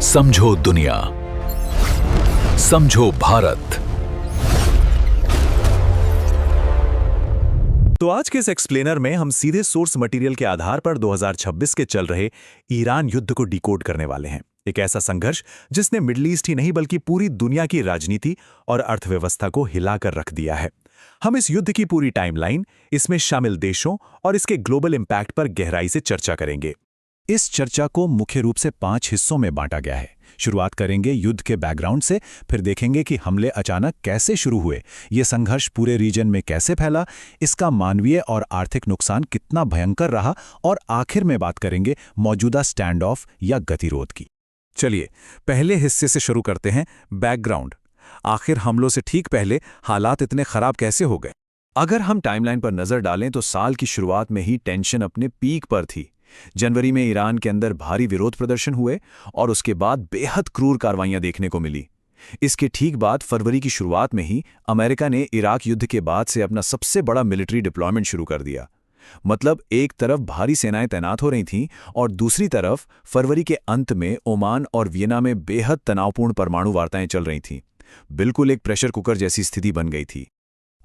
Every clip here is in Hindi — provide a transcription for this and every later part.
समझो दुनिया, समझो भारत। तो आज के इस एक्सप्लेनर में हम सीधे सोर्स मटेरियल के आधार पर 2026 के चल रहे ईरान युद्ध को डिकोड करने वाले हैं। एक ऐसा संघर्ष जिसने मिडिल ईस्ट ही नहीं बल्कि पूरी दुनिया की राजनीति और अर्थव्यवस्था को हिलाकर रख दिया है। हम इस युद्ध की पूरी टाइमलाइन, इसमें शामिल देशों और इसके ग्लोबल इम्पैक्ट पर गहराई से चर्चा करेंगे। इस चर्चा को मुख्य रूप से 5 हिस्सों में बांटा गया है। शुरुआत करेंगे युद्ध के बैकग्राउंड से, फिर देखेंगे कि हमले अचानक कैसे शुरू हुए, ये संघर्ष पूरे रीजन में कैसे फैला, इसका मानवीय और आर्थिक नुकसान कितना भयंकर रहा, और आखिर में बात करेंगे मौजूदा स्टैंड ऑफ या गतिरोध की। चलिए पहले हिस्से से शुरू करते हैं, बैकग्राउंड। आखिर हमलों से ठीक पहले हालात इतने खराब कैसे हो गए? अगर हम टाइमलाइन पर नजर डालें तो साल की शुरुआत में ही टेंशन अपने पीक पर थी। जनवरी में ईरान के अंदर भारी विरोध प्रदर्शन हुए और उसके बाद बेहद क्रूर कार्रवाइयां देखने को मिली। इसके ठीक बाद फरवरी की शुरुआत में ही अमेरिका ने इराक युद्ध के बाद से अपना सबसे बड़ा मिलिट्री डिप्लॉयमेंट शुरू कर दिया। मतलब एक तरफ भारी सेनाएं तैनात हो रही थीं और दूसरी तरफ फरवरी के अंत में ओमान और वियना में बेहद तनावपूर्ण परमाणु वार्ताएं चल रही थीं। बिल्कुल एक प्रेशर कुकर जैसी स्थिति बन गई थी।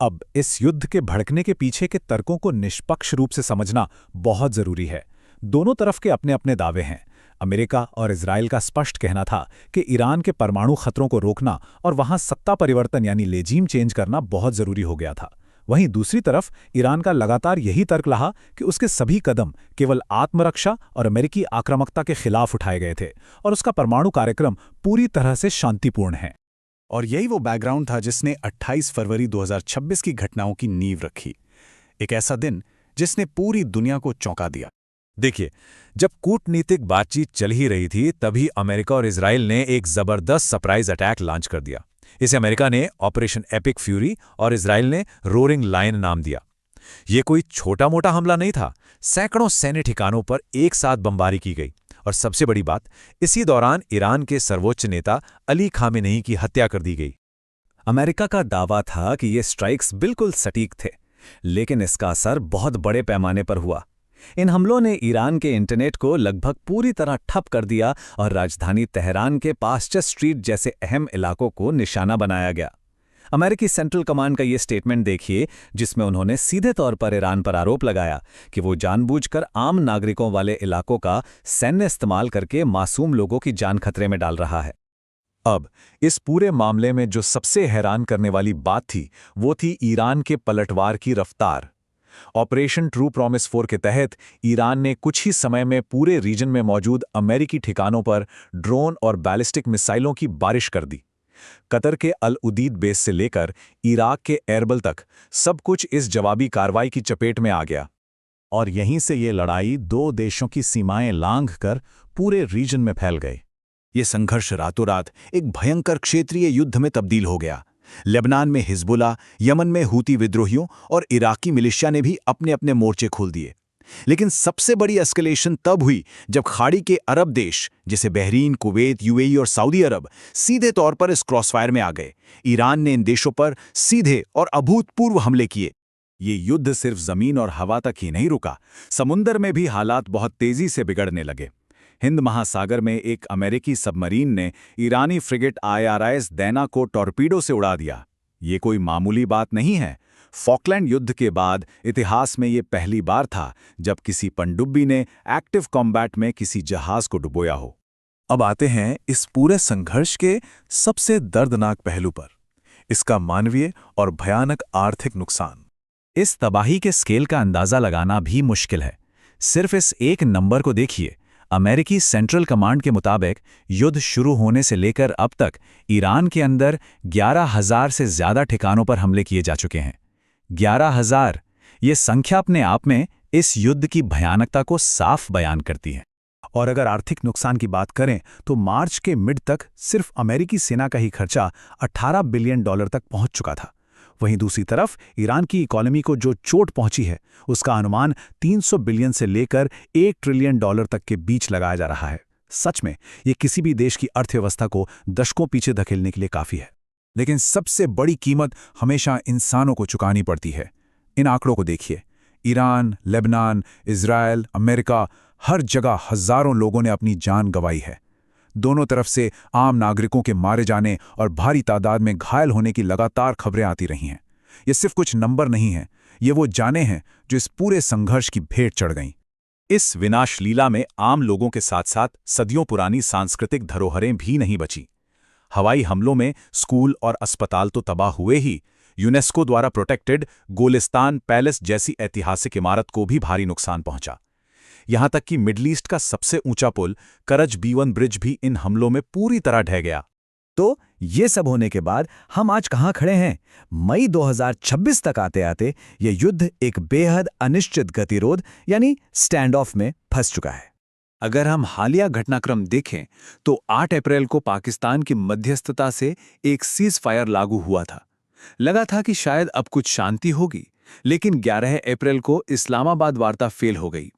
अब इस युद्ध के भड़कने के पीछे के तर्कों को निष्पक्ष रूप से समझना बहुत जरूरी है। दोनों तरफ के अपने अपने दावे हैं। अमेरिका और इजराइल का स्पष्ट कहना था कि ईरान के परमाणु खतरों को रोकना और वहां सत्ता परिवर्तन यानी लेजीम चेंज करना बहुत जरूरी हो गया था। वहीं दूसरी तरफ ईरान का लगातार यही तर्क रहा कि उसके सभी कदम केवल आत्मरक्षा और अमेरिकी आक्रामकता के खिलाफ उठाए गए थे और उसका परमाणु कार्यक्रम पूरी तरह से शांतिपूर्ण है। और यही वो बैकग्राउंड था जिसने 28 फरवरी 2026 की घटनाओं की नींव रखी। एक ऐसा दिन जिसने पूरी दुनिया को चौंका दिया। देखिए, जब कूटनीतिक बातचीत चल ही रही थी तभी अमेरिका और इजराइल ने एक जबरदस्त सरप्राइज अटैक लॉन्च कर दिया। इसे अमेरिका ने ऑपरेशन एपिक फ्यूरी और इजराइल ने रोरिंग लायन नाम दिया। ये कोई छोटा मोटा हमला नहीं था। सैकड़ों सैन्य ठिकानों पर एक साथ बमबारी की गई और सबसे बड़ी बात, इसी दौरान ईरान के सर्वोच्च नेता अली खामेनेई की हत्या कर दी गई। अमेरिका का दावा था कि ये स्ट्राइक्स बिल्कुल सटीक थे, लेकिन इसका असर बहुत बड़े पैमाने पर हुआ। इन हमलों ने ईरान के इंटरनेट को लगभग पूरी तरह ठप कर दिया और राजधानी तेहरान के पास्चर स्ट्रीट जैसे अहम इलाकों को निशाना बनाया गया। अमेरिकी सेंट्रल कमांड का ये स्टेटमेंट देखिए, जिसमें उन्होंने सीधे तौर पर ईरान पर आरोप लगाया कि वो जानबूझकर आम नागरिकों वाले इलाकों का सैन्य इस्तेमाल करके मासूम लोगों की जान खतरे में डाल रहा है। अब इस पूरे मामले में जो सबसे हैरान करने वाली बात थी वो थी ईरान के पलटवार की रफ्तार। ऑपरेशन ट्रू प्रॉमिस 4 के तहत ईरान ने कुछ ही समय में पूरे रीजन में मौजूद अमेरिकी ठिकानों पर ड्रोन और बैलिस्टिक मिसाइलों की बारिश कर दी। कतर के अल उदीद बेस से लेकर इराक के एरबल तक सब कुछ इस जवाबी कार्रवाई की चपेट में आ गया। और यहीं से ये लड़ाई दो देशों की सीमाएं लांघकर पूरे रीजन में फैल गई। ये संघर्ष रातों रात एक भयंकर क्षेत्रीय युद्ध में तब्दील हो गया। लेबनान में हिजबुल्लाह, यमन में हूती विद्रोहियों और इराकी मिलिशिया ने भी अपने अपने मोर्चे खोल दिए। लेकिन सबसे बड़ी एस्केलेशन तब हुई जब खाड़ी के अरब देश जैसे बहरीन, कुवैत, यूएई और सऊदी अरब सीधे तौर पर इस क्रॉसफायर में आ गए। ईरान ने इन देशों पर सीधे और अभूतपूर्व हमले किए। ये युद्ध सिर्फ जमीन और हवा तक ही नहीं रुका, समुंदर में भी हालात बहुत तेजी से बिगड़ने लगे। हिंद महासागर में एक अमेरिकी सबमरीन ने ईरानी फ्रिगेट IRIS दैना को टॉर्पीडो से उड़ा दिया। ये कोई मामूली बात नहीं है। फॉकलैंड युद्ध के बाद इतिहास में ये पहली बार था जब किसी पनडुब्बी ने एक्टिव कॉम्बैट में किसी जहाज को डुबोया हो। अब आते हैं इस पूरे संघर्ष के सबसे दर्दनाक पहलू पर, इसका मानवीय और भयानक आर्थिक नुकसान। इस तबाही के स्केल का अंदाजा लगाना भी मुश्किल है। सिर्फ इस एक नंबर को देखिए। अमेरिकी सेंट्रल कमांड के मुताबिक युद्ध शुरू होने से लेकर अब तक ईरान के अंदर 11,000 से ज्यादा ठिकानों पर हमले किए जा चुके हैं। 11,000! ये संख्या अपने आप में इस युद्ध की भयानकता को साफ बयान करती है। और अगर आर्थिक नुकसान की बात करें तो मार्च के मिड तक सिर्फ अमेरिकी सेना का ही खर्चा $18 बिलियन तक पहुंच चुका था। वहीं दूसरी तरफ ईरान की इकोनॉमी को जो चोट पहुंची है उसका अनुमान 300 बिलियन से लेकर $1 ट्रिलियन तक के बीच लगाया जा रहा है। सच में ये किसी भी देश की अर्थव्यवस्था को दशकों पीछे धकेलने के लिए काफी है। लेकिन सबसे बड़ी कीमत हमेशा इंसानों को चुकानी पड़ती है। इन आंकड़ों को देखिए। ईरान, लेबनान, इजराइल, अमेरिका, हर जगह हजारों लोगों ने अपनी जान गंवाई है। दोनों तरफ से आम नागरिकों के मारे जाने और भारी तादाद में घायल होने की लगातार खबरें आती रही हैं। ये सिर्फ कुछ नंबर नहीं हैं, ये वो जानें हैं जो इस पूरे संघर्ष की भेंट चढ़ गईं। इस विनाश लीला में आम लोगों के साथ साथ सदियों पुरानी सांस्कृतिक धरोहरें भी नहीं बची। हवाई हमलों में स्कूल और अस्पताल तो तबाह हुए ही, यूनेस्को द्वारा प्रोटेक्टेड गोलिस्तान पैलेस जैसी ऐतिहासिक इमारत को भी भारी नुकसान पहुंचा। यहां तक कि मिडल ईस्ट का सबसे ऊंचा पुल करज B1 ब्रिज भी इन हमलों में पूरी तरह ढह गया। तो ये सब होने के बाद हम आज कहाँ खड़े हैं? मई 2026 तक आते आते ये युद्ध एक बेहद अनिश्चित गतिरोध यानी स्टैंड ऑफ में फंस चुका है। अगर हम हालिया घटनाक्रम देखें तो 8 अप्रैल को पाकिस्तान की मध्यस्थता से एक सीज फायर लागू हुआ था। लगा था कि शायद अब कुछ शांति होगी, लेकिन 11 अप्रैल को इस्लामाबाद वार्ता फेल हो गई।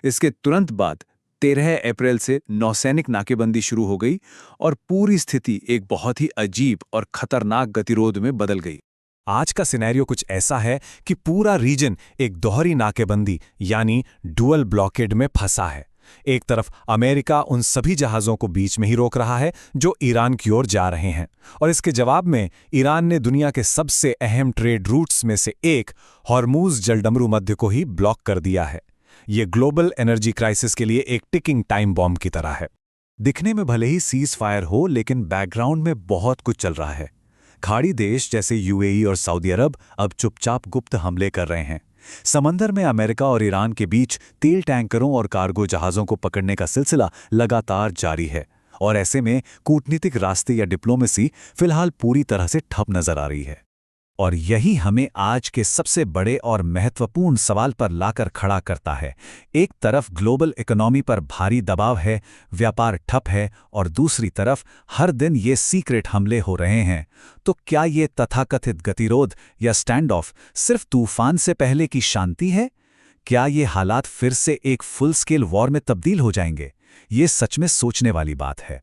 इसके तुरंत बाद 13 अप्रैल से नौसैनिक नाकेबंदी शुरू हो गई और पूरी स्थिति एक बहुत ही अजीब और खतरनाक गतिरोध में बदल गई। आज का सिनेरियो कुछ ऐसा है कि पूरा रीजन एक दोहरी नाकेबंदी यानी डुअल ब्लॉकेड में फंसा है। एक तरफ अमेरिका उन सभी जहाज़ों को बीच में ही रोक रहा है जो ईरान की ओर जा रहे हैं, और इसके जवाब में ईरान ने दुनिया के सबसे अहम ट्रेड रूट्स में से एक हॉर्मूज जलडमरू मध्य को ही ब्लॉक कर दिया है। ये ग्लोबल एनर्जी क्राइसिस के लिए एक टिकिंग टाइम बॉम्ब की तरह है। दिखने में भले ही सीज फायर हो, लेकिन बैकग्राउंड में बहुत कुछ चल रहा है। खाड़ी देश जैसे यूएई और सऊदी अरब अब चुपचाप गुप्त हमले कर रहे हैं। समंदर में अमेरिका और ईरान के बीच तेल टैंकरों और कार्गो जहाज़ों को पकड़ने का सिलसिला लगातार जारी है, और ऐसे में कूटनीतिक रास्ते या डिप्लोमेसी फिलहाल पूरी तरह से ठप नजर आ रही है। और यही हमें आज के सबसे बड़े और महत्वपूर्ण सवाल पर लाकर खड़ा करता है। एक तरफ ग्लोबल इकोनॉमी पर भारी दबाव है, व्यापार ठप है, और दूसरी तरफ हर दिन ये सीक्रेट हमले हो रहे हैं। तो क्या ये तथाकथित गतिरोध या स्टैंड ऑफ सिर्फ तूफान से पहले की शांति है? क्या ये हालात फिर से एक फुल स्केल वॉर में तब्दील हो जाएंगे? ये सच में सोचने वाली बात है।